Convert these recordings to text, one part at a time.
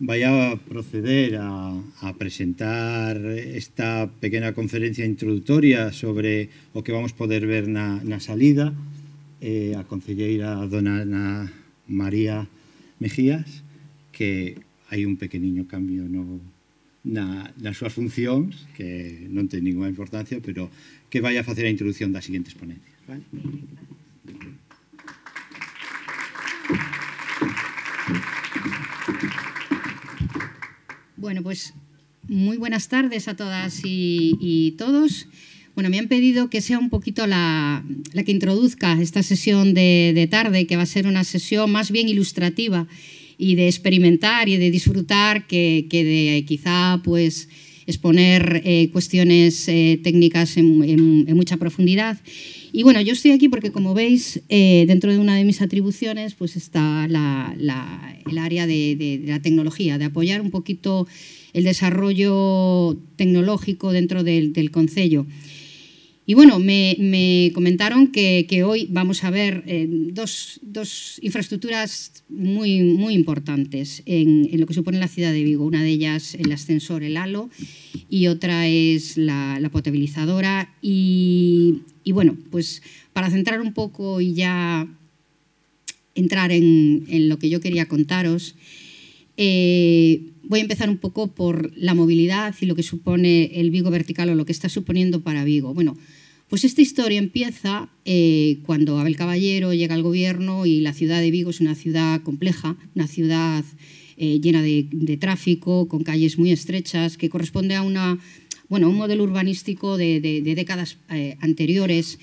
Vai a proceder a presentar esta pequena conferencia introductoria sobre o que vamos poder ver na salida. A concelleira dona Ana María Mejías, que hai un pequeniño cambio nas súas funcións, que non ten ninguna importancia, pero que vai a facer a introducción das seguintes ponencias. Vale? Bueno, pues muy buenas tardes a todas y todos. Bueno, me han pedido que sea un poquito la que introduzca esta sesión de tarde, que va a ser una sesión más bien ilustrativa y de experimentar y de disfrutar que de quizá pues exponer cuestiones técnicas en mucha profundidad. Y bueno, yo estoy aquí porque, como veis, dentro de una de mis atribuciones pues está el área de la tecnología, de apoyar un poquito el desarrollo tecnológico dentro del concello. Y bueno, me comentaron que hoy vamos a ver dos infraestructuras muy importantes en lo que supone la ciudad de Vigo. Una de ellas el ascensor, el halo, y otra es la potabilizadora. Y bueno, pues para centrar un poco y ya entrar en lo que yo quería contaros, voy a empezar un poco por la movilidad y lo que supone el Vigo Vertical o lo que está suponiendo para Vigo. Bueno, pues esta historia empieza cuando Abel Caballero llega al gobierno y la ciudad de Vigo es una ciudad compleja, una ciudad llena de tráfico, con calles muy estrechas, que corresponde a un modelo urbanístico de décadas anteriores.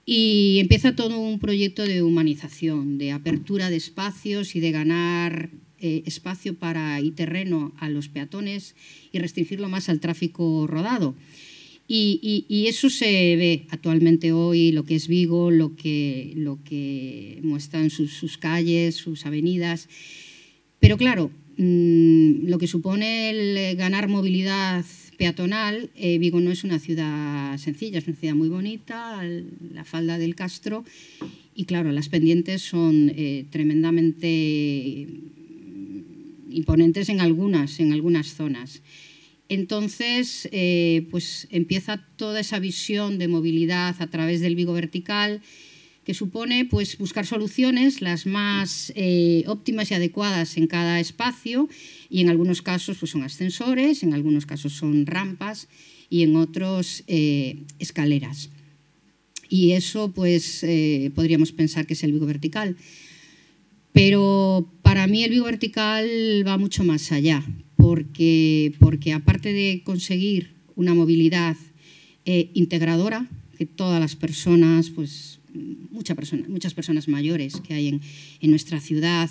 Y empieza todo un proyecto de humanización, de apertura de espacios y de ganar espacio y terreno a los peatones y restringirlo más al tráfico rodado. Y eso se ve actualmente hoy, lo que es Vigo, lo que muestran sus calles, sus avenidas. Pero claro, lo que supone el ganar movilidad peatonal, Vigo no es una ciudad sencilla, es una ciudad muy bonita, la falda del Castro, y claro, las pendientes son tremendamente imponentes en algunas zonas. Entonces, pues empieza toda esa visión de movilidad a través del Vigo Vertical, que supone pues buscar soluciones las más óptimas y adecuadas en cada espacio, y en algunos casos pues son ascensores, en algunos casos son rampas y en otros escaleras. Y eso pues podríamos pensar que es el Vigo Vertical. Pero para mí el Vigo Vertical va mucho más allá, porque aparte de conseguir una movilidad integradora, que todas las personas, pues muchas personas mayores que hay en nuestra ciudad,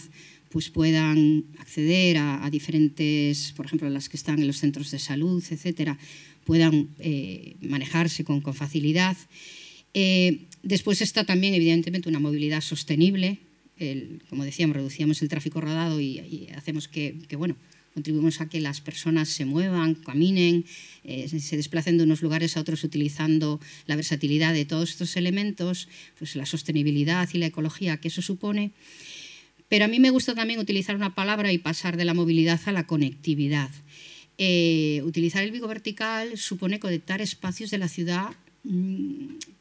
pues puedan acceder a diferentes, por ejemplo, las que están en los centros de salud, etcétera, puedan manejarse con facilidad. Después está también, evidentemente, una movilidad sostenible. Como decíamos, reducíamos el tráfico rodado y hacemos que contribuimos a que las personas se muevan, caminen, se desplacen de unos lugares a otros utilizando la versatilidad de todos estos elementos, pues la sostenibilidad y la ecología que eso supone. Pero a mí me gusta también utilizar una palabra y pasar de la movilidad a la conectividad. Utilizar el Vigo Vertical supone conectar espacios de la ciudad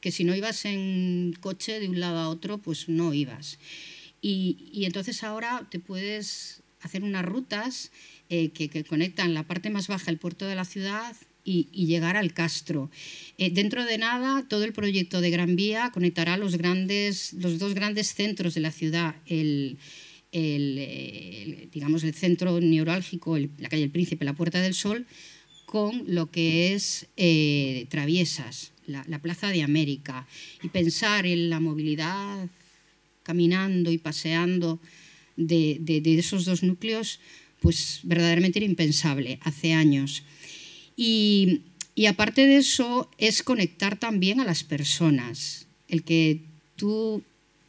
que si no ibas en coche de un lado a otro, pues no ibas. Y entonces ahora te puedes hacer unas rutas que conectan la parte más baja, el puerto de la ciudad, y llegar al Castro. Dentro de nada, todo el proyecto de Gran Vía conectará los dos grandes centros de la ciudad, digamos el centro neurálgico, la calle El Príncipe, la Puerta del Sol, con lo que es Traviesas, la Plaza de América. Y pensar en la movilidad caminando y paseando de esos dos núcleos, pues verdaderamente era impensable hace años. Y aparte de eso, es conectar también a las personas. El que tú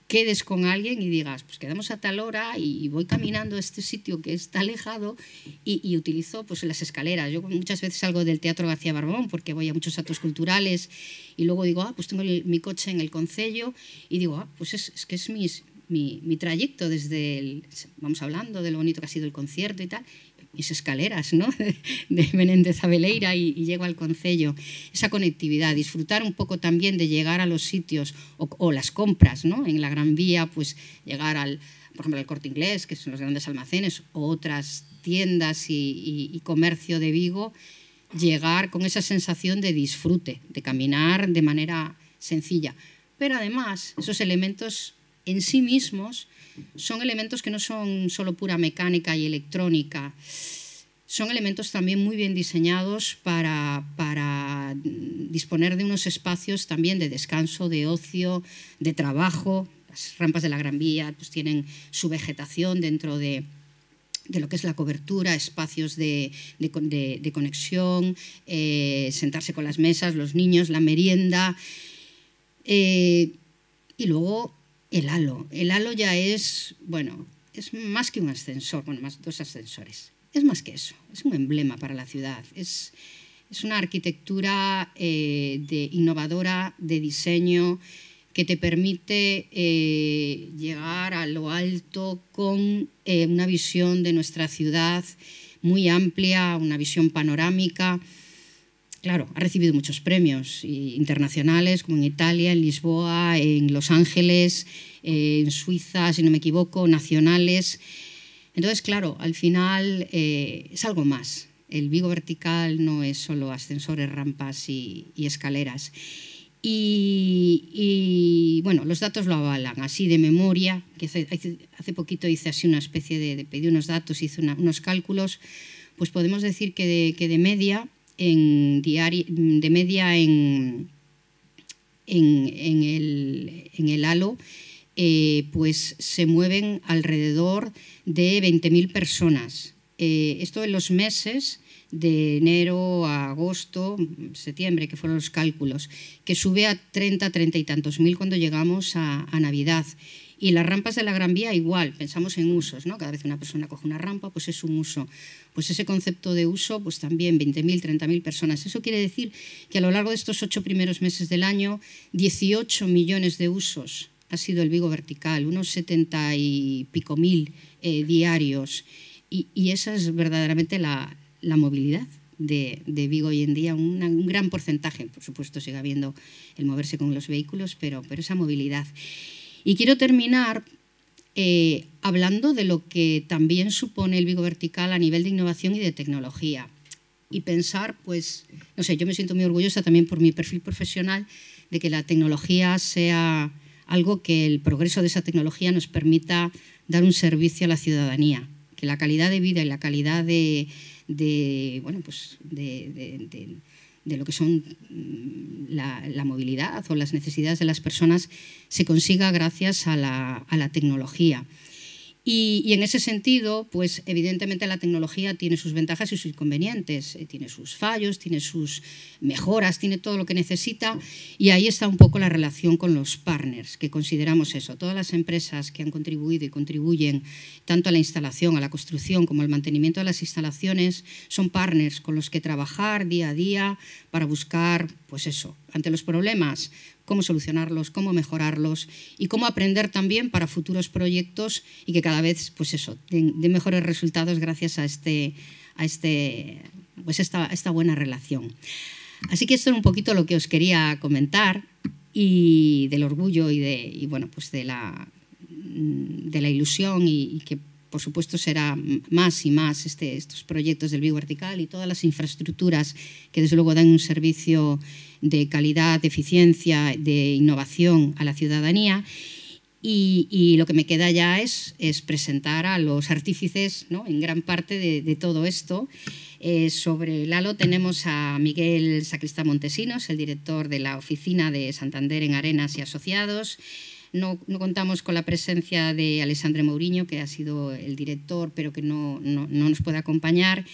quedes con alguien y digas, pues quedamos a tal hora y voy caminando a este sitio que está alejado y utilizo pues las escaleras. Yo muchas veces salgo del Teatro García Barbón porque voy a muchos actos culturales y luego digo, pues tengo mi coche en el concello y digo, pues es que es mi trayecto desde vamos hablando de lo bonito que ha sido el concierto y tal, mis escaleras, ¿no? de Menéndez a Veleira y llego al concello. Esa conectividad, disfrutar un poco también de llegar a los sitios o las compras, ¿no? En la Gran Vía, pues llegar por ejemplo, al Corte Inglés, que son los grandes almacenes, o otras tiendas y comercio de Vigo, llegar con esa sensación de disfrute, de caminar de manera sencilla. Pero además, esos elementos en sí mismos son elementos que no son solo pura mecánica y electrónica, son elementos también muy bien diseñados para disponer de unos espacios también de descanso, de ocio, de trabajo. Las rampas de la Gran Vía pues tienen su vegetación dentro de lo que es la cobertura, espacios de conexión, sentarse con las mesas, los niños, la merienda. Y luego el halo. El halo ya es, bueno, es más que un ascensor, bueno, más 2 ascensores. Es más que eso, es un emblema para la ciudad. Es una arquitectura innovadora, de diseño, que te permite llegar a lo alto con una visión de nuestra ciudad muy amplia, una visión panorámica. Claro, ha recibido muchos premios internacionales, como en Italia, en Lisboa, en Los Ángeles, en Suiza, si no me equivoco, nacionales. Entonces, claro, al final es algo más. El Vigo Vertical no es solo ascensores, rampas y escaleras. Y bueno, los datos lo avalan, así de memoria, que hace poquito hice así una especie de pedí unos datos, hice unos cálculos, pues podemos decir que de media en el halo pues se mueven alrededor de 20.000 personas. Esto en los meses de enero a agosto, septiembre, que fueron los cálculos, que sube a 30 y tantos mil cuando llegamos a Navidad. Y las rampas de la Gran Vía igual, pensamos en usos, ¿no? Cada vez que una persona coge una rampa, pues es un uso. Pues ese concepto de uso, pues también 20.000, 30.000 personas. Eso quiere decir que a lo largo de estos 8 primeros meses del año, 18 millones de usos ha sido el Vigo Vertical, unos 70 y pico mil diarios. Y esa es verdaderamente la movilidad de Vigo hoy en día, un gran porcentaje. Por supuesto, sigue habiendo el moverse con los vehículos, pero esa movilidad. Y quiero terminar hablando de lo que también supone el Vigo Vertical a nivel de innovación y de tecnología. Y pensar, pues, no sé, yo me siento muy orgullosa también por mi perfil profesional de que la tecnología sea algo que el progreso de esa tecnología nos permita dar un servicio a la ciudadanía, que la calidad de vida y la calidad de lo que son la movilidad o las necesidades de las personas se consiga gracias a la tecnología. Y en ese sentido, pues evidentemente la tecnología tiene sus ventajas y sus inconvenientes, tiene sus fallos, tiene sus mejoras, tiene todo lo que necesita, y ahí está un poco la relación con los partners, que consideramos eso. Todas las empresas que han contribuido y contribuyen tanto a la instalación, a la construcción, como al mantenimiento de las instalaciones, son partners con los que trabajar día a día para buscar, pues eso, ante los problemas, cómo solucionarlos, cómo mejorarlos y cómo aprender también para futuros proyectos y que cada vez, pues eso, den mejores resultados gracias a esta buena relación. Así que esto es un poquito lo que os quería comentar, y del orgullo y bueno, pues de la ilusión, y que por supuesto será más y más estos proyectos del Vigo Vertical y todas las infraestructuras que desde luego dan un servicio de calidad, de eficiencia, de innovación a la ciudadanía. Y lo que me queda ya es presentar a los artífices, ¿no?, en gran parte de todo esto. Sobre el halo tenemos a Miguel Sacristán Montesinos, el director de la oficina de Santander en Arenas y Asociados. No contamos con la presencia de Alexandre Mourinho, que ha sido el director, pero que no nos puede acompañar.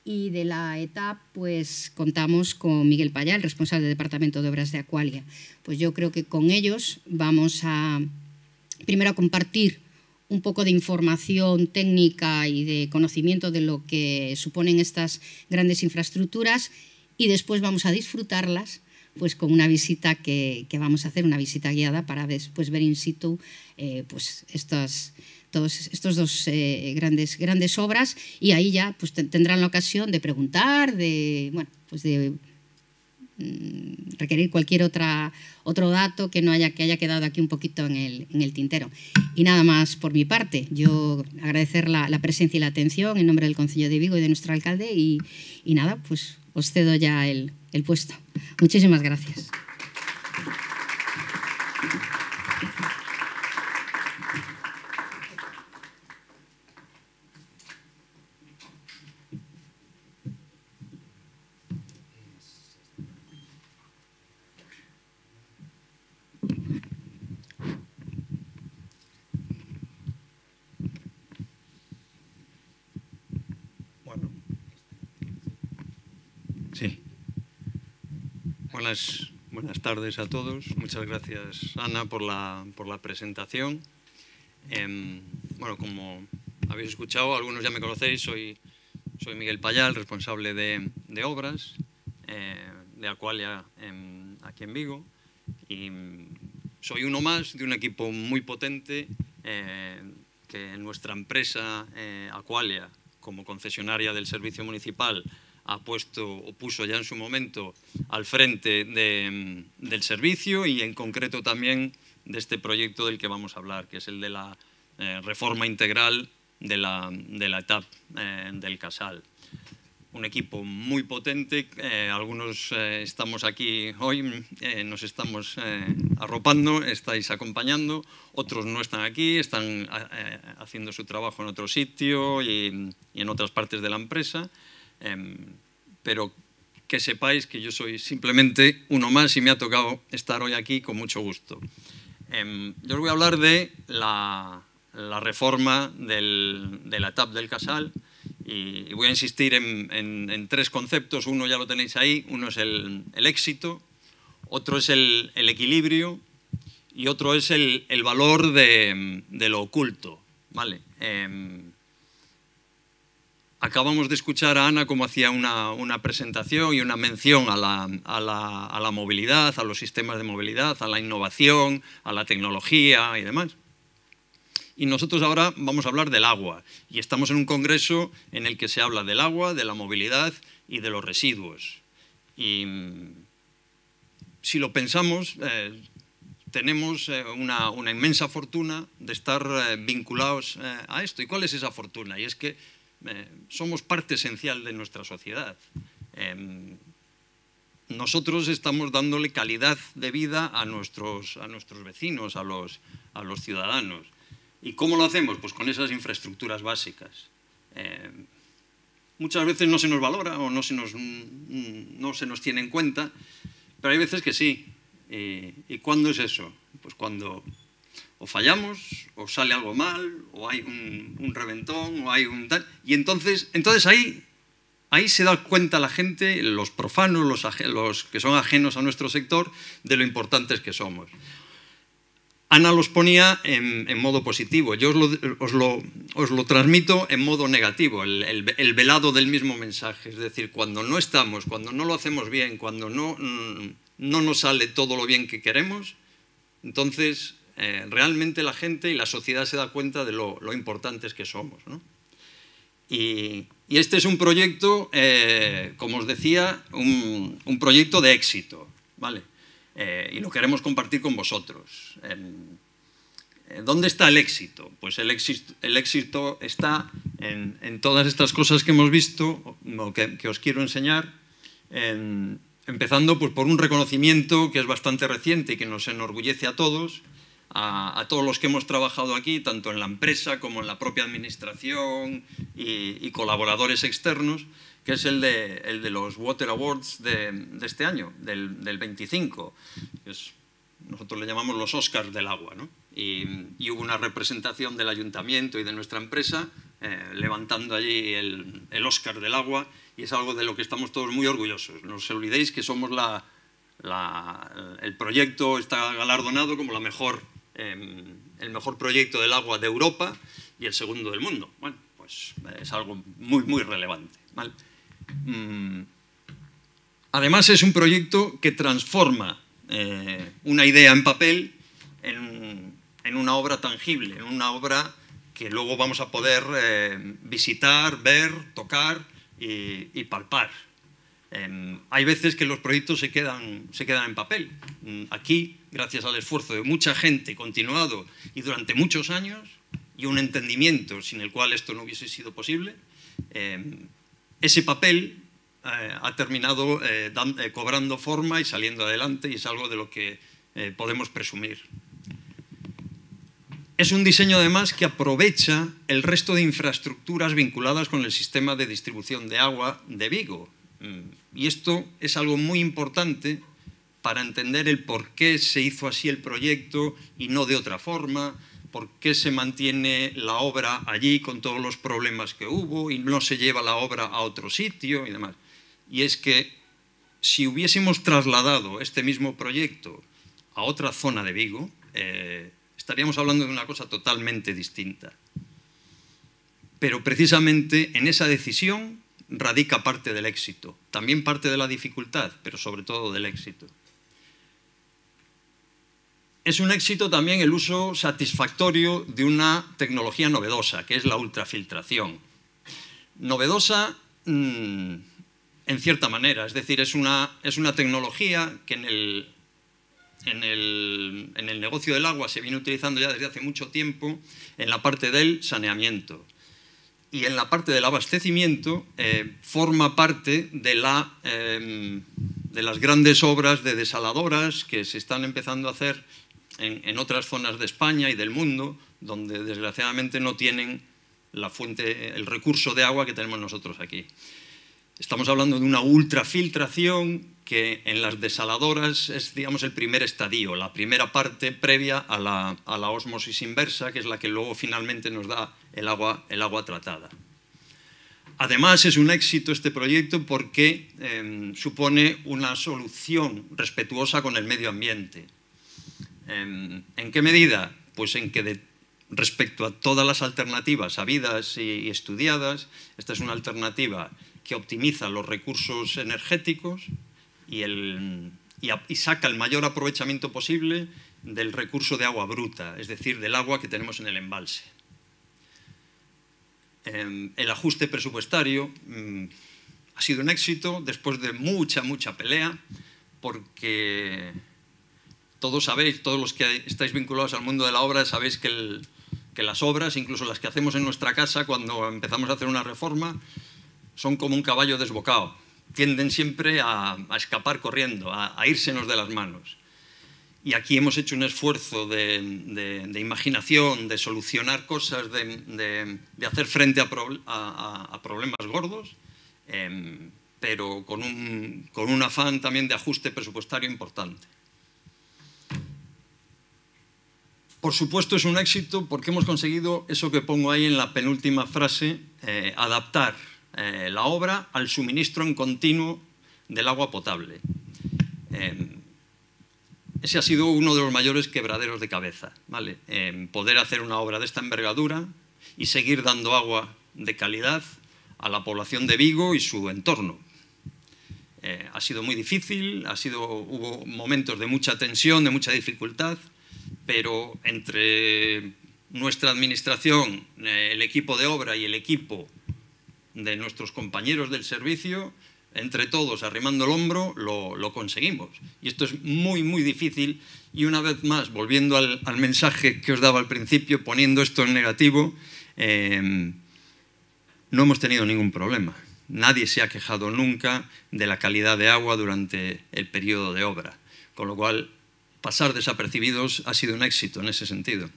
Y de la ETAP, pues contamos con Miguel Payá, el responsable del Departamento de Obras de Aqualia. Pues yo creo que con ellos vamos a, primero, a compartir un poco de información técnica y de conocimiento de lo que suponen estas grandes infraestructuras, y después vamos a disfrutarlas pues con una visita que vamos a hacer, una visita guiada para después ver in situ pues estas todos estos dos grandes obras, y ahí ya pues, tendrán la ocasión de preguntar, de, bueno, pues de requerir cualquier otro dato que haya quedado aquí un poquito en el tintero. Y nada más por mi parte. Yo agradecer la presencia y la atención en nombre del Concello de Vigo y de nuestro alcalde, y nada, pues os cedo ya el puesto. Muchísimas gracias. Sí. Buenas tardes a todos. Muchas gracias, Ana, por la presentación. Bueno, como habéis escuchado, algunos ya me conocéis, soy Miguel Payal, responsable de obras de Aqualia aquí en Vigo, y soy uno más de un equipo muy potente que nuestra empresa Aqualia, como concesionaria del servicio municipal, puso ya en su momento al frente del servicio, y en concreto también de este proyecto del que vamos a hablar, que es el de la reforma integral de la ETAP del Casal. Un equipo muy potente, algunos estamos aquí hoy, nos estamos arropando, estáis acompañando, otros no están aquí, están haciendo su trabajo en otro sitio y en otras partes de la empresa. Pero que sepáis que yo soy simplemente uno más y me ha tocado estar hoy aquí con mucho gusto. Yo os voy a hablar de la reforma de la ETAP del Casal, y voy a insistir en tres conceptos. Uno ya lo tenéis ahí, uno es el éxito, otro es el equilibrio y otro es el valor de lo oculto, ¿vale? Acabamos de escuchar a Ana cómo hacía una presentación y una mención a la movilidad, a los sistemas de movilidad, a la innovación, a la tecnología y demás. Y nosotros ahora vamos a hablar del agua, y estamos en un congreso en el que se habla del agua, de la movilidad y de los residuos. Y si lo pensamos, tenemos una inmensa fortuna de estar vinculados a esto. ¿Y cuál es esa fortuna? Y es que somos parte esencial de nuestra sociedad. Nosotros estamos dándole calidad de vida a nuestros vecinos, a los ciudadanos. ¿Y cómo lo hacemos? Pues con esas infraestructuras básicas. Muchas veces no se nos valora o no se nos tiene en cuenta, pero hay veces que sí. ¿Y cuándo es eso? Pues cuando o fallamos, o sale algo mal, o hay un reventón, o hay un tal. Y entonces ahí se da cuenta la gente, los profanos, los que son ajenos a nuestro sector, de lo importantes que somos. Ana los ponía en modo positivo, yo os lo transmito en modo negativo, el velado del mismo mensaje. Es decir, cuando no estamos, cuando no lo hacemos bien, cuando no nos sale todo lo bien que queremos, entonces realmente la gente y la sociedad se da cuenta de lo importantes que somos, ¿no? Y este es un proyecto, como os decía, un proyecto de éxito, ¿vale? Y lo queremos compartir con vosotros. ¿Dónde está el éxito? Pues el éxito está en todas estas cosas que hemos visto, que os quiero enseñar, empezando pues, por un reconocimiento que es bastante reciente y que nos enorgullece a todos los que hemos trabajado aquí, tanto en la empresa como en la propia administración y colaboradores externos, que es el de los Water Awards de este año, del 25. Nosotros le llamamos los Oscars del agua, ¿no? Y hubo una representación del ayuntamiento y de nuestra empresa levantando allí el Oscar del agua, y es algo de lo que estamos todos muy orgullosos. No os olvidéis que somos el proyecto está galardonado como el mejor proyecto del agua de Europa y el segundo del mundo. Bueno, pues es algo muy, muy relevante, ¿vale? Además es un proyecto que transforma una idea en papel en una obra tangible, en una obra que luego vamos a poder visitar, ver, tocar y palpar. Hay veces que los proyectos se quedan en papel. Aquí, gracias al esfuerzo de mucha gente continuado y durante muchos años, y un entendimiento sin el cual esto no hubiese sido posible, ese papel ha terminado cobrando forma y saliendo adelante, y es algo de lo que podemos presumir. Es un diseño, además, que aprovecha el resto de infraestructuras vinculadas con el sistema de distribución de agua de Vigo. Y esto es algo muy importante para entender el por qué se hizo así el proyecto y no de otra forma, por qué se mantiene la obra allí con todos los problemas que hubo y no se lleva la obra a otro sitio y demás. Y es que si hubiésemos trasladado este mismo proyecto a otra zona de Vigo, estaríamos hablando de una cosa totalmente distinta. Pero precisamente en esa decisión radica parte del éxito, también parte de la dificultad, pero sobre todo del éxito. Es un éxito también el uso satisfactorio de una tecnología novedosa, que es la ultrafiltración. Novedosa en cierta manera, es decir, es una tecnología que en el negocio del agua se viene utilizando ya desde hace mucho tiempo en la parte del saneamiento. Y en la parte del abastecimiento forma parte de las grandes obras de desaladoras que se están empezando a hacer en otras zonas de España y del mundo, donde desgraciadamente no tienen la fuente, el recurso de agua que tenemos nosotros aquí. Estamos hablando de una ultrafiltración que en las desaladoras es, digamos, el primer estadio, la primera parte previa a la ósmosis inversa, que es la que luego finalmente nos da el agua tratada. Además, es un éxito este proyecto porque supone una solución respetuosa con el medio ambiente. ¿En qué medida? Pues en que respecto a todas las alternativas habidas y estudiadas, esta es una alternativa que optimiza los recursos energéticos y saca el mayor aprovechamiento posible del recurso de agua bruta, es decir, del agua que tenemos en el embalse. El ajuste presupuestario ha sido un éxito después de mucha pelea, porque todos sabéis, todos los que estáis vinculados al mundo de la obra, sabéis que las obras, incluso las que hacemos en nuestra casa cuando empezamos a hacer una reforma, son como un caballo desbocado. Tienden siempre a escapar corriendo, a írsenos de las manos. Y aquí hemos hecho un esfuerzo de imaginación, de solucionar cosas, de hacer frente a problemas gordos, pero con un afán también de ajuste presupuestario importante. Por supuesto es un éxito porque hemos conseguido eso que pongo ahí en la penúltima frase, adaptar la obra al suministro en continuo del agua potable. Ese ha sido uno de los mayores quebraderos de cabeza, ¿vale? Poder hacer una obra de esta envergadura y seguir dando agua de calidad a la población de Vigo y su entorno. Ha sido muy difícil, hubo momentos de mucha tensión, de mucha dificultad, pero entre nuestra administración, el equipo de obra y el equipo de nuestros compañeros del servicio, entre todos, arrimando el hombro, lo conseguimos. Y esto es muy difícil. Y una vez más, volviendo al mensaje que os daba al principio, poniendo esto en negativo, no hemos tenido ningún problema. Nadie se ha quejado nunca de la calidad de agua durante el periodo de obra. Con lo cual, pasar desapercibidos ha sido un éxito en ese sentido.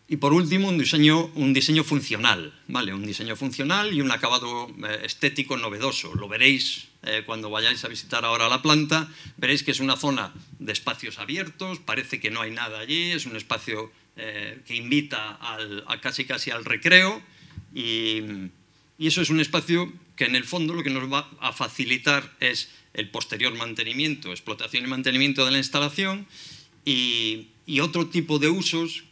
Y por último, un diseño funcional, ¿vale? Un diseño funcional y un acabado estético novedoso. Lo veréis cuando vayáis a visitar ahora la planta, veréis que es una zona de espacios abiertos, parece que no hay nada allí, es un espacio que invita casi al recreo y eso es un espacio que en el fondo lo que nos va a facilitar es el posterior mantenimiento, explotación y mantenimiento de la instalación y otro tipo de usos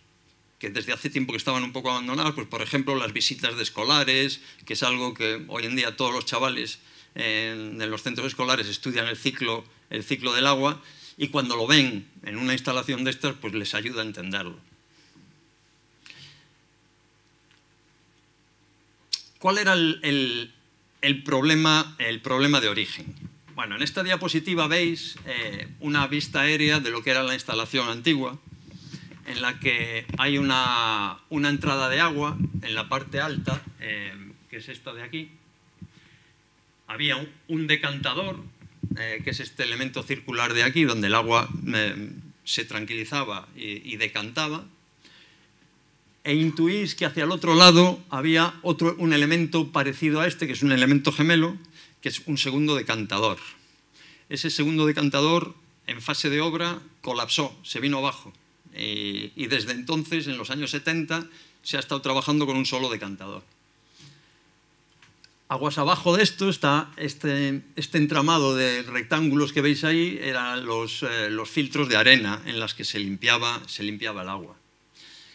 que desde hace tiempo que estaban un poco abandonados, pues por ejemplo las visitas de escolares, que es algo que hoy en día todos los chavales en los centros escolares estudian el ciclo del agua y cuando lo ven en una instalación de estas, pues les ayuda a entenderlo. ¿Cuál era el problema de origen? Bueno, en esta diapositiva veis una vista aérea de lo que era la instalación antigua, en la que hay una entrada de agua en la parte alta, que es esta de aquí. Había un decantador, que es este elemento circular de aquí, donde el agua se tranquilizaba y decantaba. E intuís que hacia el otro lado había un elemento parecido a este, que es un elemento gemelo, que es un segundo decantador. Ese segundo decantador, en fase de obra, colapsó, se vino abajo. Y desde entonces, en los años 70, se ha estado trabajando con un solo decantador. Aguas abajo de esto está este entramado de rectángulos que veis ahí, eran los filtros de arena en las que se limpiaba el agua.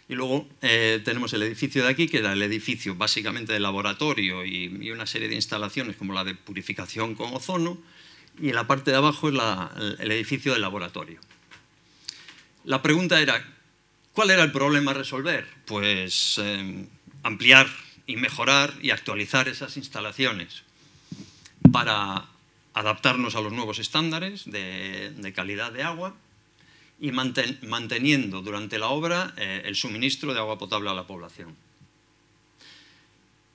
Y luego tenemos el edificio de aquí, que era el edificio básicamente de laboratorio y una serie de instalaciones como la de purificación con ozono, y en la parte de abajo es el edificio del laboratorio. La pregunta era, ¿cuál era el problema a resolver? Pues ampliar y mejorar y actualizar esas instalaciones para adaptarnos a los nuevos estándares de calidad de agua y manteniendo durante la obra el suministro de agua potable a la población.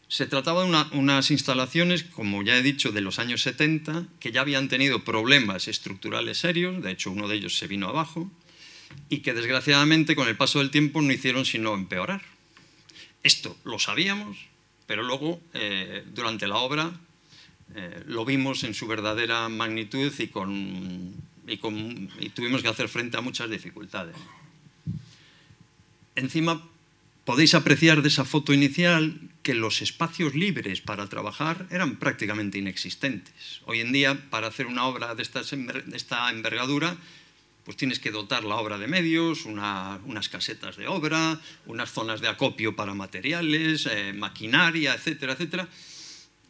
Se trataba de unas instalaciones, como ya he dicho, de los años 70, que ya habían tenido problemas estructurales serios, de hecho uno de ellos se vino abajo, y que desgraciadamente con el paso del tiempo no hicieron sino empeorar. Esto lo sabíamos, pero luego durante la obra lo vimos en su verdadera magnitud y tuvimos que hacer frente a muchas dificultades. Encima, podéis apreciar de esa foto inicial que los espacios libres para trabajar eran prácticamente inexistentes. Hoy en día, para hacer una obra de esta envergadura, pues tienes que dotar la obra de medios, unas casetas de obra, unas zonas de acopio para materiales, maquinaria, etcétera, etcétera.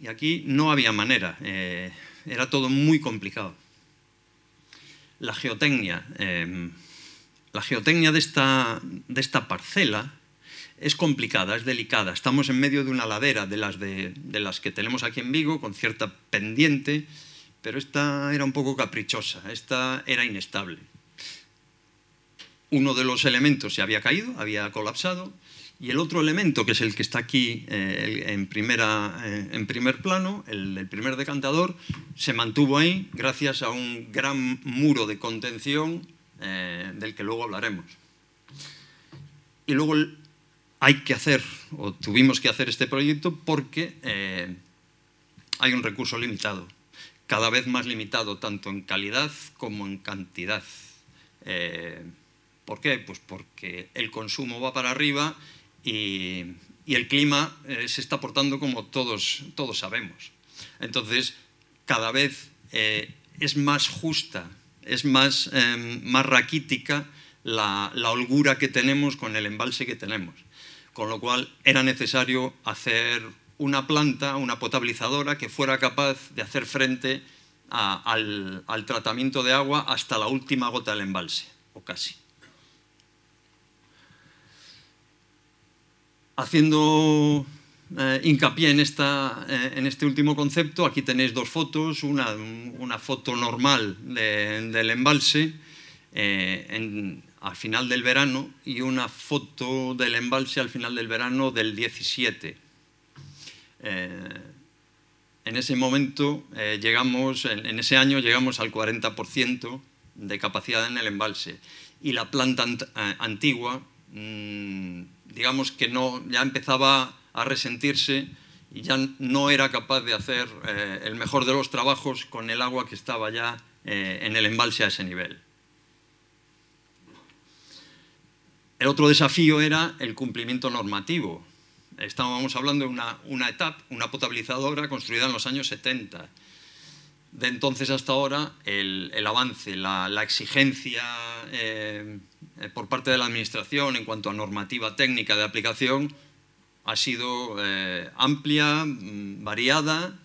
Y aquí no había manera, era todo muy complicado. La geotecnia de esta parcela es complicada, es delicada. Estamos en medio de una ladera de las que tenemos aquí en Vigo, con cierta pendiente, pero esta era un poco caprichosa, esta era inestable. Uno de los elementos se había caído, había colapsado, y el otro elemento, que es el que está aquí en primer plano, el primer decantador, se mantuvo ahí gracias a un gran muro de contención del que luego hablaremos. Y luego tuvimos que hacer este proyecto porque hay un recurso limitado, cada vez más limitado, tanto en calidad como en cantidad. ¿Por qué? Pues porque el consumo va para arriba y el clima se está portando como todos sabemos. Entonces, cada vez es más justa, es más raquítica la holgura que tenemos con el embalse que tenemos. Con lo cual, era necesario hacer una planta, una potabilizadora, que fuera capaz de hacer frente al tratamiento de agua hasta la última gota del embalse, o casi. Haciendo hincapié en este último concepto, aquí tenéis dos fotos, una foto normal del embalse al final del verano y una foto del embalse al final del verano del 17. En ese momento, en ese año llegamos al 40% de capacidad en el embalse y la planta antigua, digamos que ya empezaba a resentirse y ya no era capaz de hacer el mejor de los trabajos con el agua que estaba ya en el embalse a ese nivel. El otro desafío era el cumplimiento normativo. Estábamos hablando de una ETAP, una potabilizadora construida en los años 70. De entonces hasta ahora, el avance, la exigencia por parte de la Administración en cuanto a normativa técnica de aplicación ha sido amplia, variada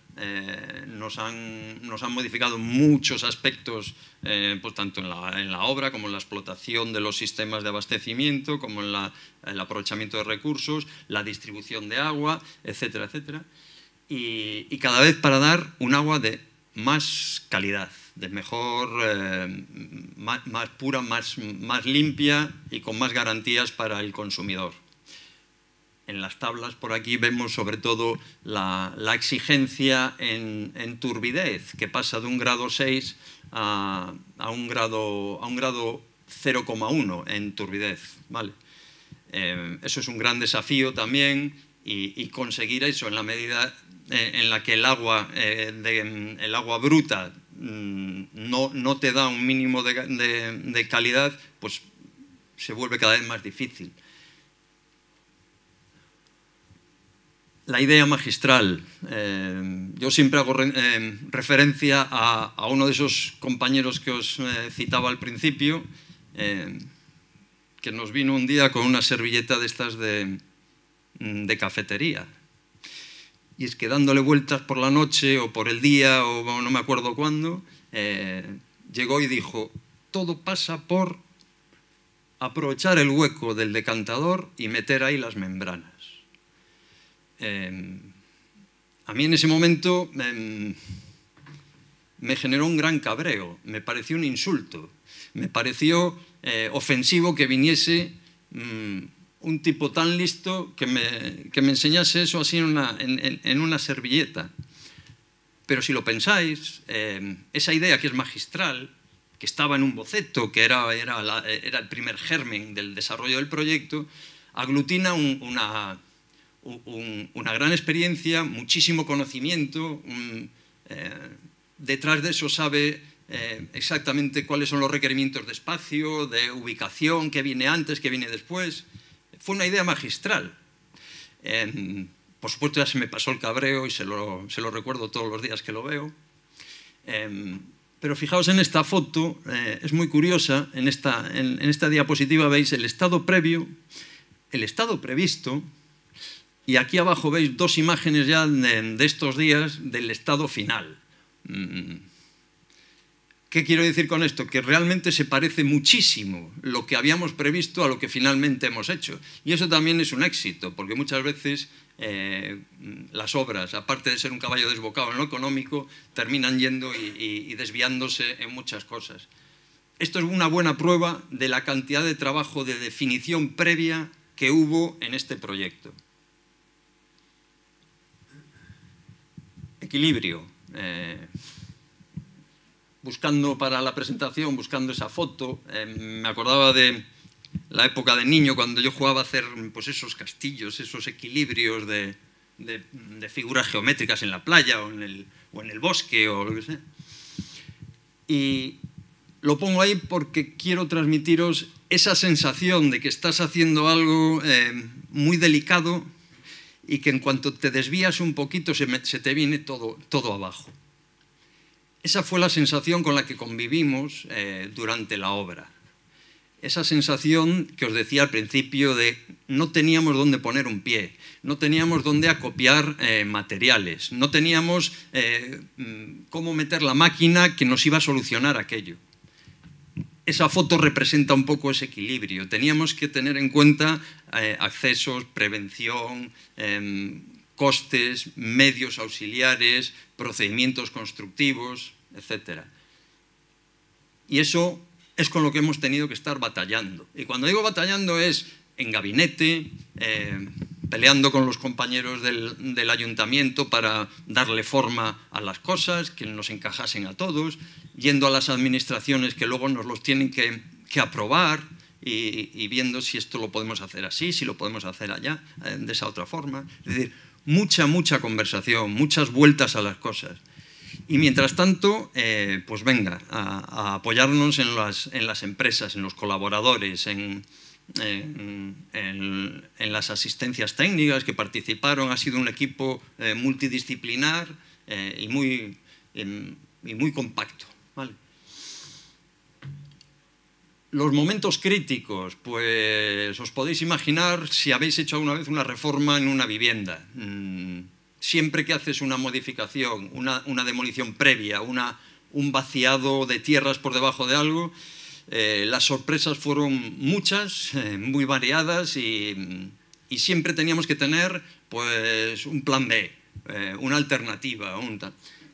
nos han modificado muchos aspectos, pues tanto en la obra como en la explotación de los sistemas de abastecimiento, como en el aprovechamiento de recursos, la distribución de agua, etcétera, etcétera. Y cada vez para dar un agua de más calidad, de mejor, más pura, más limpia y con más garantías para el consumidor. En las tablas por aquí vemos sobre todo la exigencia en turbidez, que pasa de un grado 6 a un grado 0,1 en turbidez, ¿vale? Eso es un gran desafío también, y conseguir eso en la medida en la que el agua bruta no te da un mínimo de calidad, pues se vuelve cada vez más difícil. La idea magistral. Yo siempre hago referencia a uno de esos compañeros que os citaba al principio, que nos vino un día con una servilleta de estas de cafetería. Y es que dándole vueltas por la noche o por el día, o no me acuerdo cuándo, llegó y dijo: todo pasa por aprovechar el hueco del decantador y meter ahí las membranas. A mí en ese momento me generó un gran cabreo, me pareció un insulto, me pareció ofensivo que viniese un tipo tan listo que me enseñase eso así en una servilleta. Pero si lo pensáis, esa idea que es magistral, que estaba en un boceto, que era el primer germen del desarrollo del proyecto, aglutina una gran experiencia, muchísimo conocimiento. Detrás de eso sabe exactamente cuáles son los requerimientos de espacio, de ubicación, qué viene antes, qué viene después. Fue una idea magistral. Por supuesto ya se me pasó el cabreo y se lo recuerdo todos los días que lo veo. Pero fijaos en esta foto, es muy curiosa. En esta diapositiva veis el estado previo, el estado previsto, y aquí abajo veis dos imágenes ya de estos días del estado final. ¿Qué quiero decir con esto? Que realmente se parece muchísimo lo que habíamos previsto a lo que finalmente hemos hecho. Y eso también es un éxito, porque muchas veces las obras, aparte de ser un caballo desbocado en lo económico, terminan yendo y desviándose en muchas cosas. Esto es una buena prueba de la cantidad de trabajo de definición previa que hubo en este proyecto. Equilibrio. Buscando para la presentación, buscando esa foto, me acordaba de la época de niño, cuando yo jugaba a hacer pues, esos castillos, esos equilibrios de figuras geométricas en la playa o en el bosque o lo que sea. Y lo pongo ahí porque quiero transmitiros esa sensación de que estás haciendo algo muy delicado y que en cuanto te desvías un poquito se te viene todo abajo. Esa fue la sensación con la que convivimos durante la obra. Esa sensación que os decía al principio de no teníamos dónde poner un pie, no teníamos dónde acopiar materiales, no teníamos cómo meter la máquina que nos iba a solucionar aquello. Esa foto representa un poco ese equilibrio. Teníamos que tener en cuenta accesos, prevención, costes, medios auxiliares, procedimientos constructivos, etc. Y eso es con lo que hemos tenido que estar batallando. Y cuando digo batallando es en gabinete, peleando con los compañeros del ayuntamiento para darle forma a las cosas, que nos encajasen a todos, yendo a las administraciones que luego nos los tienen que aprobar y viendo si esto lo podemos hacer así, si lo podemos hacer allá, de esa otra forma. Es decir, mucha conversación, muchas vueltas a las cosas. Y mientras tanto, pues venga, a apoyarnos en las empresas, en los colaboradores, en las asistencias técnicas que participaron. Ha sido un equipo multidisciplinar y muy compacto, ¿vale? Los momentos críticos, pues os podéis imaginar si habéis hecho alguna vez una reforma en una vivienda. siempre que haces una modificación, una demolición previa, un vaciado de tierras por debajo de algo, las sorpresas fueron muchas, muy variadas y siempre teníamos que tener pues, un plan B, una alternativa.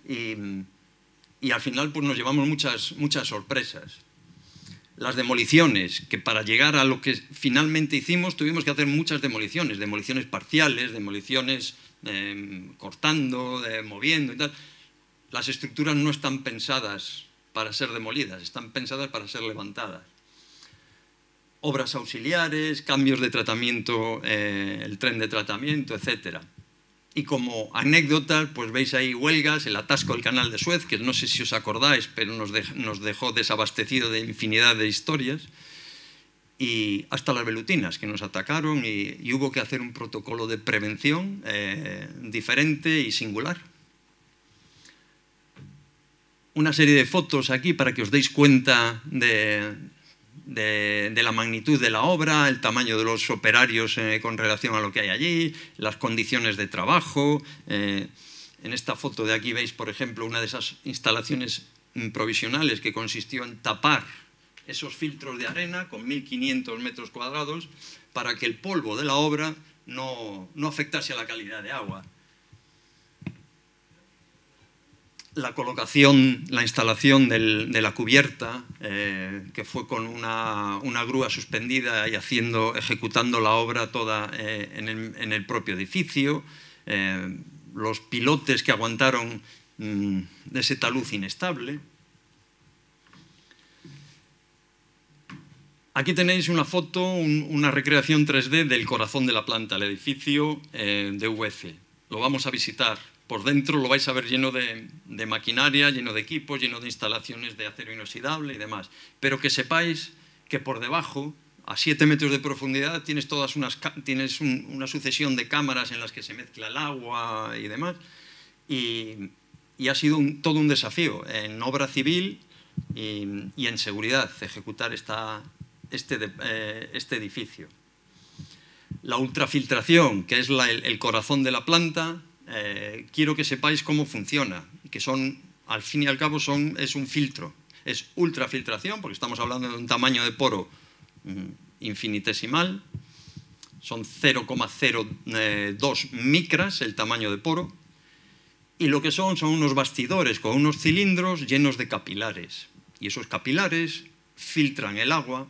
Y al final pues, nos llevamos muchas sorpresas. Las demoliciones, que para llegar a lo que finalmente hicimos tuvimos que hacer muchas demoliciones parciales, demoliciones cortando, moviendo y tal. Las estructuras no están pensadas para ser demolidas, están pensadas para ser levantadas. Obras auxiliares, cambios de tratamiento, el tren de tratamiento, etc. Y como anécdota, pues veis ahí huelgas, el atasco del canal de Suez, que no sé si os acordáis, pero nos dejó desabastecido de infinidad de historias, y hasta las velutinas, que nos atacaron y hubo que hacer un protocolo de prevención diferente y singular. Una serie de fotos aquí para que os deis cuenta de la magnitud de la obra, el tamaño de los operarios con relación a lo que hay allí, las condiciones de trabajo. En esta foto de aquí veis, por ejemplo, una de esas instalaciones provisionales que consistió en tapar esos filtros de arena con 1.500 metros cuadrados para que el polvo de la obra no afectase a la calidad de agua. La colocación, la instalación de la cubierta, que fue con una grúa suspendida y ejecutando la obra toda en el propio edificio, los pilotes que aguantaron ese talud inestable. Aquí tenéis una foto, una recreación 3D del corazón de la planta, el edificio de UF. Lo vamos a visitar. Por dentro lo vais a ver lleno de maquinaria, lleno de equipos, lleno de instalaciones de acero inoxidable y demás. Pero que sepáis que por debajo, a 7 metros de profundidad, tienes una sucesión de cámaras en las que se mezcla el agua y demás. Y ha sido todo un desafío en obra civil y en seguridad ejecutar este edificio. La ultrafiltración, que es el corazón de la planta, quiero que sepáis cómo funciona, que al fin y al cabo es un filtro. Es ultrafiltración, porque estamos hablando de un tamaño de poro infinitesimal, son 0,02 micras el tamaño de poro, y lo que son unos bastidores con unos cilindros llenos de capilares, y esos capilares filtran el agua,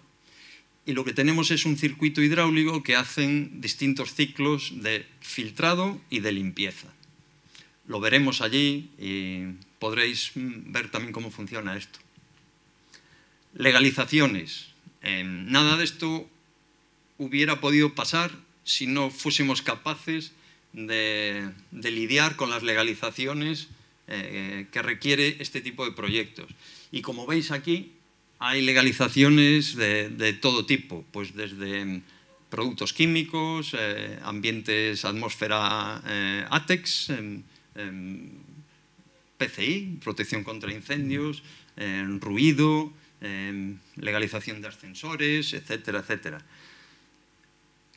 y lo que tenemos es un circuito hidráulico que hacen distintos ciclos de filtrado y de limpieza. Lo veremos allí y podréis ver también cómo funciona esto. Legalizaciones. Nada de esto hubiera podido pasar si no fuésemos capaces de lidiar con las legalizaciones que requiere este tipo de proyectos. Y como veis aquí, hay legalizaciones de todo tipo, pues desde productos químicos, ambientes, atmósfera ATEX, PCI, protección contra incendios, ruido, legalización de ascensores, etcétera, etcétera.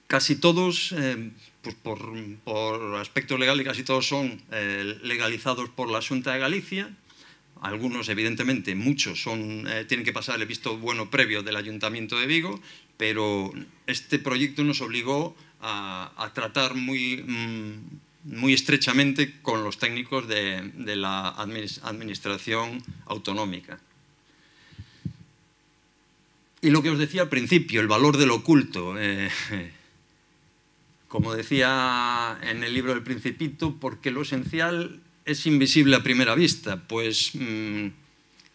Casi todos, pues por aspectos legales, casi todos son legalizados por la Xunta de Galicia. Algunos, evidentemente, muchos tienen que pasar el visto bueno previo del Ayuntamiento de Vigo, pero este proyecto nos obligó a tratar muy estrechamente con los técnicos de la administración autonómica. Y lo que os decía al principio, el valor del oculto. Como decía en el libro del Principito, porque lo esencial es invisible a primera vista. Pues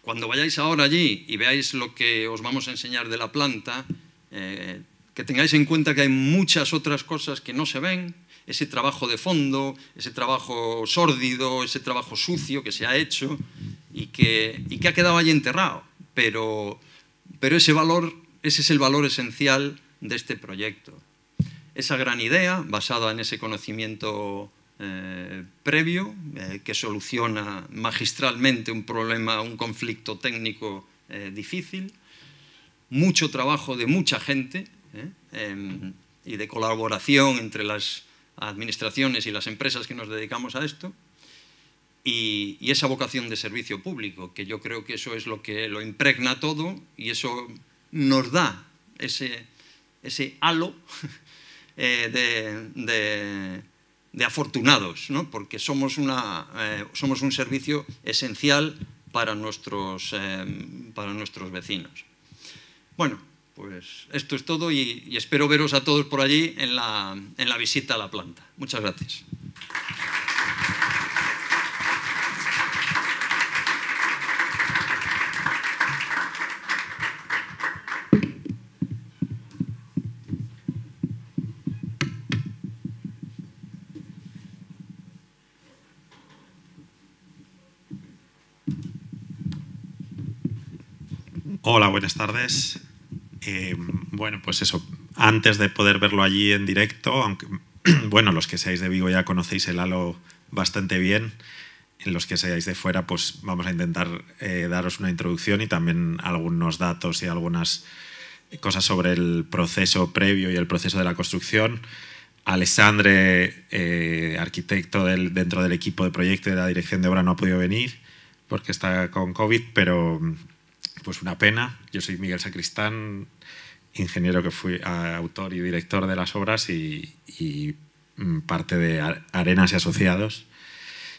cuando vayáis ahora allí y veáis lo que os vamos a enseñar de la planta, que tengáis en cuenta que hay muchas otras cosas que no se ven, ese trabajo de fondo, ese trabajo sórdido, ese trabajo sucio que se ha hecho y que ha quedado allí enterrado. Pero ese es el valor esencial de este proyecto. Esa gran idea, basada en ese conocimiento previo, que soluciona magistralmente un problema, un conflicto técnico difícil, mucho trabajo de mucha gente y de colaboración entre las administraciones y las empresas que nos dedicamos a esto, y esa vocación de servicio público, que yo creo que eso es lo que lo impregna todo y eso nos da ese halo de afortunados, ¿no? Porque somos un servicio esencial para nuestros vecinos. Bueno, pues esto es todo y espero veros a todos por allí en la visita a la planta. Muchas gracias. Hola, buenas tardes. Bueno, pues eso, antes de poder verlo allí en directo, aunque, bueno, los que seáis de Vigo ya conocéis el halo bastante bien, en los que seáis de fuera, pues vamos a intentar daros una introducción y también algunos datos y algunas cosas sobre el proceso previo y el proceso de la construcción. Alessandre, arquitecto dentro del equipo de proyecto y de la dirección de obra, no ha podido venir porque está con COVID, pero pues una pena. Yo soy Miguel Sacristán, ingeniero que fui autor y director de las obras y parte de Arenas y Asociados.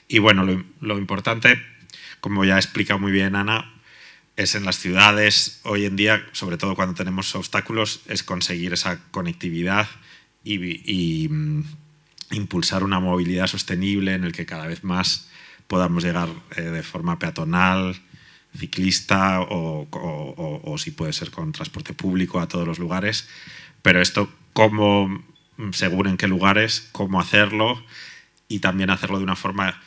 Y bueno, lo importante, como ya ha explicado muy bien Ana, es en las ciudades hoy en día, sobre todo cuando tenemos obstáculos, es conseguir esa conectividad y impulsar una movilidad sostenible en el que cada vez más podamos llegar de forma peatonal, ciclista o si puede ser con transporte público a todos los lugares. Pero esto, cómo, según en qué lugares, cómo hacerlo y también hacerlo de una forma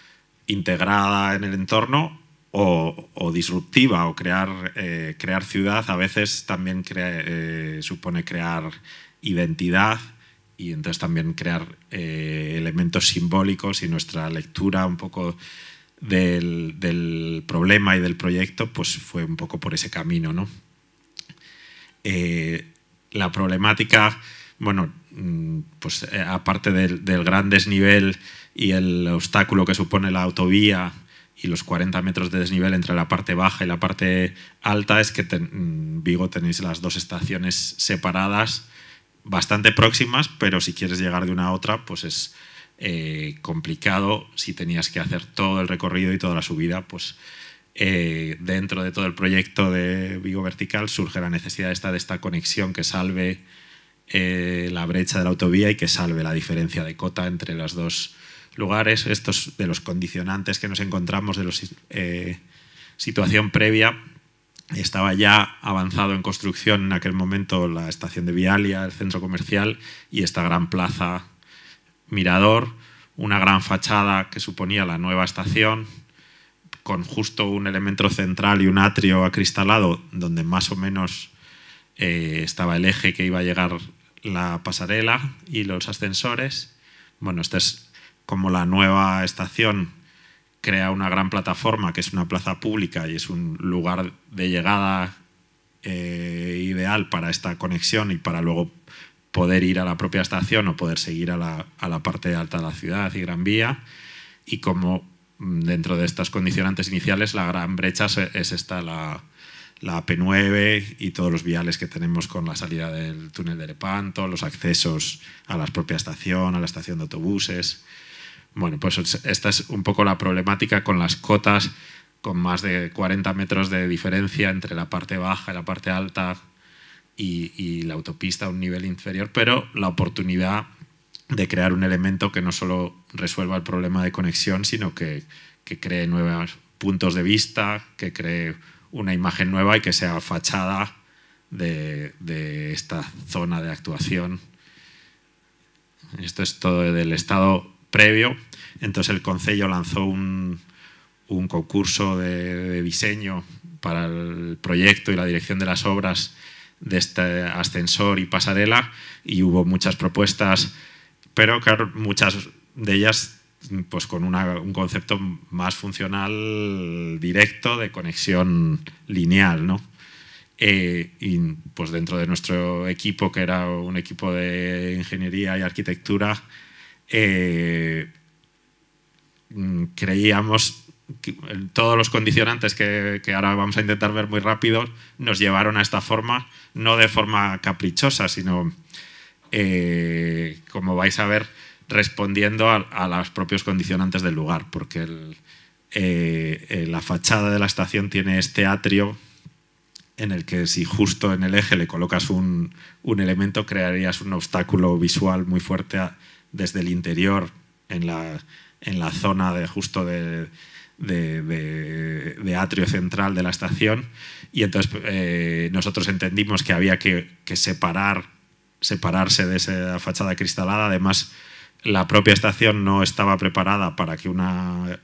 integrada en el entorno o disruptiva, o crear ciudad a veces también supone crear identidad y entonces también crear elementos simbólicos, y nuestra lectura un poco del problema y del proyecto pues fue un poco por ese camino, ¿no? La problemática, bueno, pues aparte del gran desnivel y el obstáculo que supone la autovía y los 40 metros de desnivel entre la parte baja y la parte alta, es que en Vigo tenéis las dos estaciones separadas, bastante próximas, pero si quieres llegar de una a otra, pues es complicado. Si tenías que hacer todo el recorrido y toda la subida, pues dentro de todo el proyecto de Vigo Vertical surge la necesidad de esta conexión que salve la brecha de la autovía y que salve la diferencia de cota entre los dos lugares. Estos de los condicionantes que nos encontramos de los situación previa. Estaba ya avanzado en construcción en aquel momento la estación de Vialia, el centro comercial y esta gran plaza Mirador, una gran fachada que suponía la nueva estación, con justo un elemento central y un atrio acristalado donde más o menos estaba el eje que iba a llegar la pasarela y los ascensores. Bueno, esta es como la nueva estación crea una gran plataforma que es una plaza pública y es un lugar de llegada ideal para esta conexión y para luego poder ir a la propia estación o poder seguir a la parte alta de la ciudad y Gran Vía. Y como dentro de estas condicionantes iniciales la gran brecha es esta, la AP9 y todos los viales que tenemos con la salida del túnel de Lepanto, los accesos a la propia estación, a la estación de autobuses. Bueno, pues esta es un poco la problemática con las cotas, con más de 40 metros de diferencia entre la parte baja y la parte alta y la autopista a un nivel inferior, pero la oportunidad de crear un elemento que no solo resuelva el problema de conexión, sino que cree nuevos puntos de vista, que cree una imagen nueva y que sea fachada de esta zona de actuación. Esto es todo del estado previo. Entonces el Concello lanzó un concurso de diseño para el proyecto y la dirección de las obras de este ascensor y pasarela, y hubo muchas propuestas, pero claro, muchas de ellas pues con un concepto más funcional, directo, de conexión lineal, ¿no? Y pues dentro de nuestro equipo, que era un equipo de ingeniería y arquitectura, creíamos que todos los condicionantes que ahora vamos a intentar ver muy rápido nos llevaron a esta forma, no de forma caprichosa, sino, como vais a ver, respondiendo a los propios condicionantes del lugar, porque la fachada de la estación tiene este atrio en el que si justo en el eje le colocas un elemento, crearías un obstáculo visual muy fuerte desde el interior en la zona justo de atrio central de la estación, y entonces nosotros entendimos que había que separarse de esa fachada acristalada. Además, la propia estación no estaba preparada para que una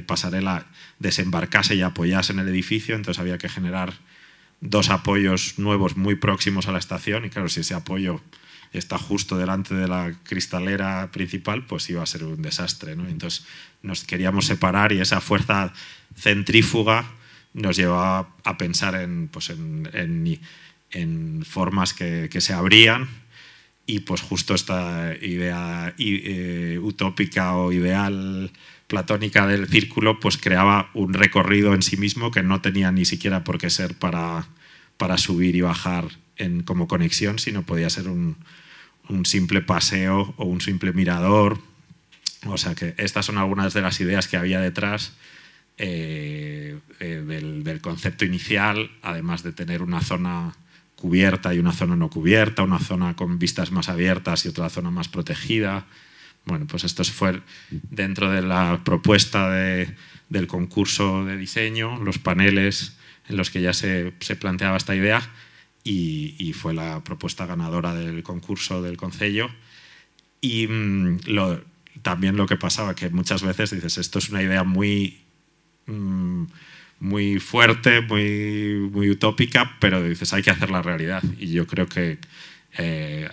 pasarela desembarcase y apoyase en el edificio, entonces había que generar dos apoyos nuevos muy próximos a la estación, y claro, si ese apoyo está justo delante de la cristalera principal, pues iba a ser un desastre, ¿no? Entonces nos queríamos separar, y esa fuerza centrífuga nos llevaba a pensar en formas que se abrían, y pues justo esta idea utópica o ideal platónica del círculo pues creaba un recorrido en sí mismo que no tenía ni siquiera por qué ser para subir y bajar como conexión, sino podía ser un simple paseo o un simple mirador. O sea que estas son algunas de las ideas que había detrás del concepto inicial, además de tener una zona cubierta y una zona no cubierta, una zona con vistas más abiertas y otra zona más protegida. Bueno, pues esto fue dentro de la propuesta del concurso de diseño, los paneles en los que ya se planteaba esta idea, y fue la propuesta ganadora del concurso del Concello. Y también lo que pasaba, que muchas veces dices, esto es una idea muy fuerte, muy utópica, pero dices, hay que hacerla realidad. Y yo creo que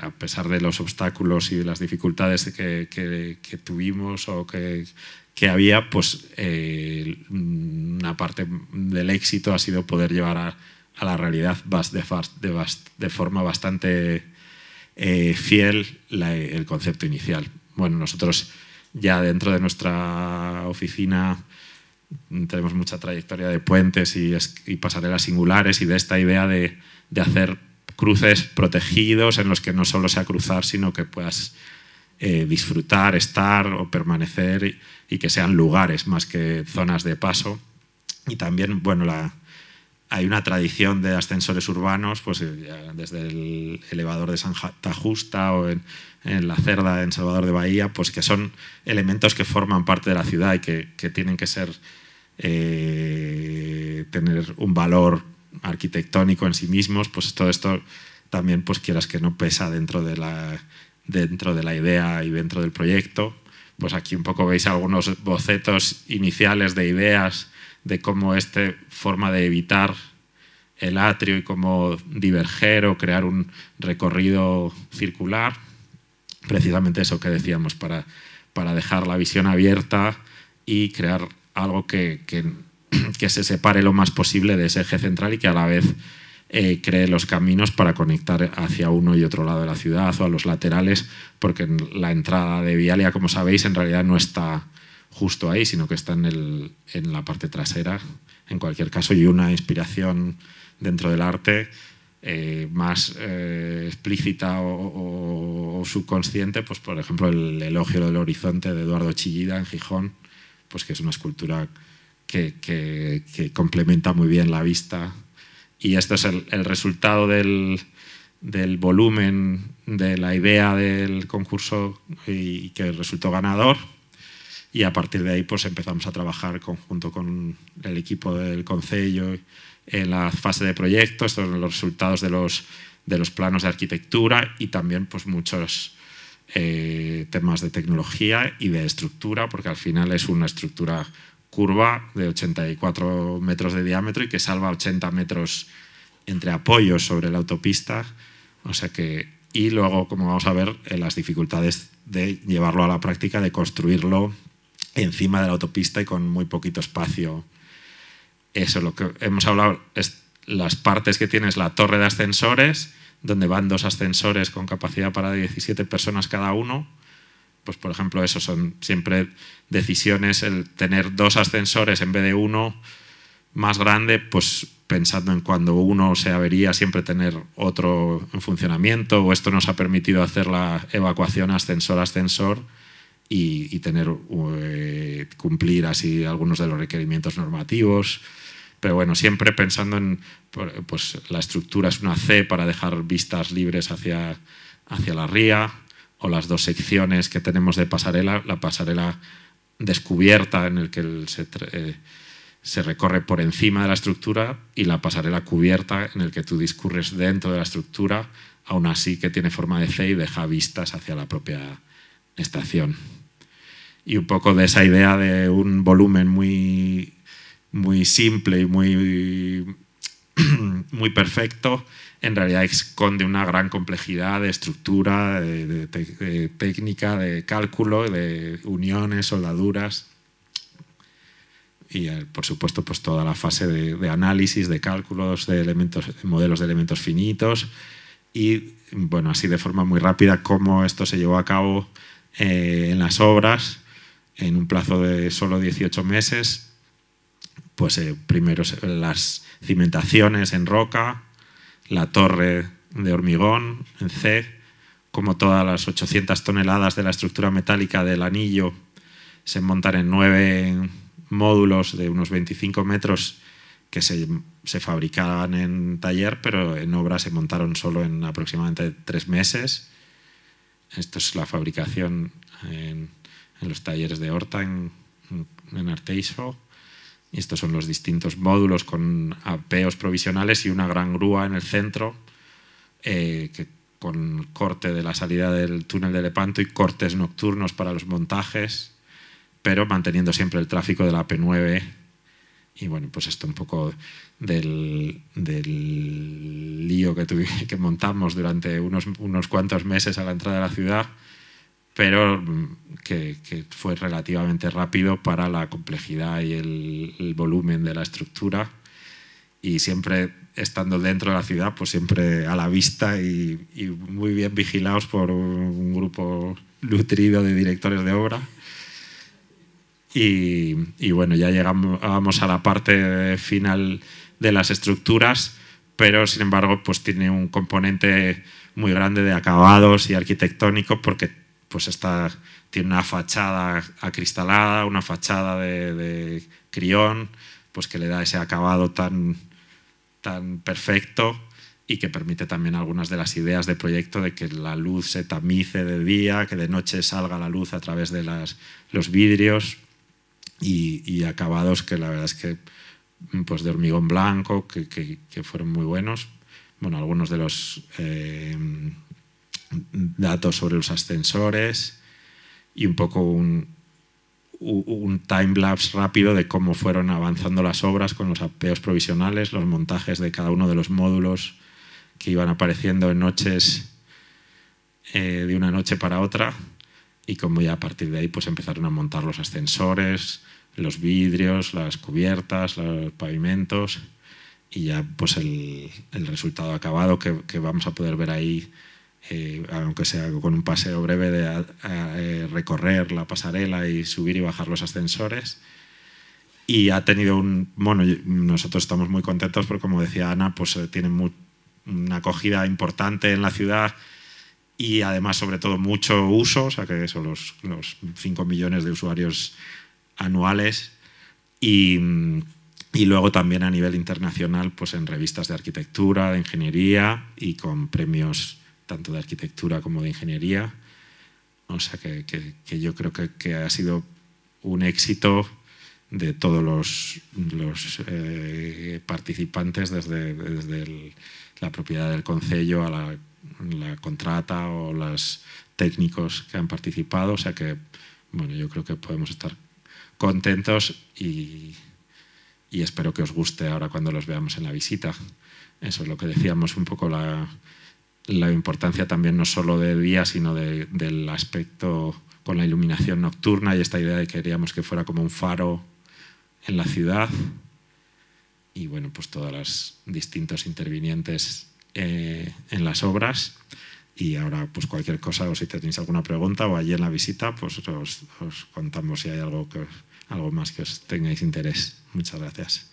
a pesar de los obstáculos y de las dificultades que tuvimos o que había, pues una parte del éxito ha sido poder llevar a la realidad de forma bastante fiel el concepto inicial. Bueno, nosotros ya dentro de nuestra oficina tenemos mucha trayectoria de puentes y pasarelas singulares, y de esta idea de hacer cruces protegidos en los que no solo sea cruzar, sino que puedas disfrutar, estar o permanecer, y que sean lugares más que zonas de paso. Y también, bueno, hay una tradición de ascensores urbanos, pues desde el elevador de Santa Justa o en la Cerda en Salvador de Bahía, pues que son elementos que forman parte de la ciudad y que tienen que ser tener un valor arquitectónico en sí mismos. Pues todo esto también, pues quieras que no, pesa dentro de la idea y dentro del proyecto. Pues aquí un poco veis algunos bocetos iniciales de ideas de cómo esta forma de evitar el atrio y cómo diverger o crear un recorrido circular, precisamente eso que decíamos, para dejar la visión abierta y crear algo que se separe lo más posible de ese eje central, y que a la vez cree los caminos para conectar hacia uno y otro lado de la ciudad o a los laterales, porque la entrada de Vialia, como sabéis, en realidad no está justo ahí, sino que está en la parte trasera, en cualquier caso. Y una inspiración dentro del arte más explícita o subconsciente, pues por ejemplo el Elogio del Horizonte de Eduardo Chillida en Gijón, pues que es una escultura que complementa muy bien la vista. Y esto es el resultado del volumen de la idea del concurso y que resultó ganador. Y a partir de ahí pues empezamos a trabajar junto con el equipo del Concello en la fase de proyecto. Estos son los resultados de los planos de arquitectura, y también pues muchos temas de tecnología y de estructura, porque al final es una estructura curva de 84 metros de diámetro y que salva 80 metros entre apoyos sobre la autopista. O sea que, y luego, como vamos a ver, las dificultades de llevarlo a la práctica, de construirlo encima de la autopista y con muy poquito espacio. Eso, lo que hemos hablado es las partes que tienes la torre de ascensores, donde van 2 ascensores con capacidad para 17 personas cada uno, pues por ejemplo, eso son siempre decisiones, el tener 2 ascensores en vez de 1 más grande, pues pensando en cuando uno se avería, siempre tener otro en funcionamiento, o esto nos ha permitido hacer la evacuación ascensor a ascensor y tener, cumplir así algunos de los requerimientos normativos. Pero bueno, siempre pensando en, pues la estructura es una C para dejar vistas libres hacia la ría, o las 2 secciones que tenemos de pasarela, la pasarela descubierta en el que se recorre por encima de la estructura, y la pasarela cubierta en el que tú discurres dentro de la estructura, aún así que tiene forma de C y deja vistas hacia la propia estación. Y un poco de esa idea de un volumen muy simple y muy perfecto, en realidad esconde una gran complejidad de estructura, de técnica, de cálculo, de uniones, soldaduras y, por supuesto, pues toda la fase de análisis, de cálculos, de modelos de elementos finitos. Y bueno, así de forma muy rápida, cómo esto se llevó a cabo en las obras en un plazo de solo 18 meses. Pues primero las cimentaciones en roca, la torre de hormigón en C, como todas las 800 toneladas de la estructura metálica del anillo se montan en 9 módulos de unos 25 metros que se fabricaban en taller, pero en obra se montaron solo en aproximadamente 3 meses. Esto es la fabricación en los talleres de Horta, en Arteixo. Y estos son los distintos módulos con apeos provisionales y una gran grúa en el centro, con corte de la salida del túnel de Lepanto y cortes nocturnos para los montajes, pero manteniendo siempre el tráfico de la P9. Y bueno, pues esto un poco del lío que montamos durante unos cuantos meses a la entrada de la ciudad, pero que fue relativamente rápido para la complejidad y el volumen de la estructura, y siempre estando dentro de la ciudad, pues siempre a la vista y muy bien vigilados por un grupo nutrido de directores de obra. Y bueno, ya llegamos a la parte final de las estructuras, pero sin embargo pues tiene un componente muy grande de acabados y arquitectónico, porque pues tiene una fachada acristalada, una fachada de crión, pues que le da ese acabado tan perfecto, y que permite también algunas de las ideas de proyecto de que la luz se tamice de día, que de noche salga la luz a través de los vidrios, y acabados que la verdad es que pues de hormigón blanco que fueron muy buenos. Bueno, algunos de los datos sobre los ascensores y un poco un time-lapse rápido de cómo fueron avanzando las obras con los apeos provisionales, los montajes de cada uno de los módulos que iban apareciendo en noches, de una noche para otra, y cómo ya a partir de ahí pues empezaron a montar los ascensores, los vidrios, las cubiertas, los pavimentos, y ya pues el resultado acabado que vamos a poder ver ahí, aunque sea con un paseo breve de recorrer la pasarela y subir y bajar los ascensores. Y ha tenido nosotros estamos muy contentos porque, como decía Ana, pues tiene una acogida importante en la ciudad, y además sobre todo mucho uso, o sea que son los 5 millones de usuarios anuales, y luego también a nivel internacional pues en revistas de arquitectura, de ingeniería, y con premios tanto de arquitectura como de ingeniería. O sea que yo creo que ha sido un éxito de todos los participantes, desde la propiedad del concello a la contrata o los técnicos que han participado. O sea que bueno, yo creo que podemos estar contentos, y espero que os guste ahora cuando los veamos en la visita. Eso es lo que decíamos, un poco la importancia también no solo de día, sino del aspecto con la iluminación nocturna, y esta idea de que queríamos que fuera como un faro en la ciudad. Y bueno, pues todos los distintos intervinientes en las obras. Y ahora, pues cualquier cosa, o si tenéis alguna pregunta o allí en la visita, pues os contamos si hay algo más que os tengáis interés. Muchas gracias.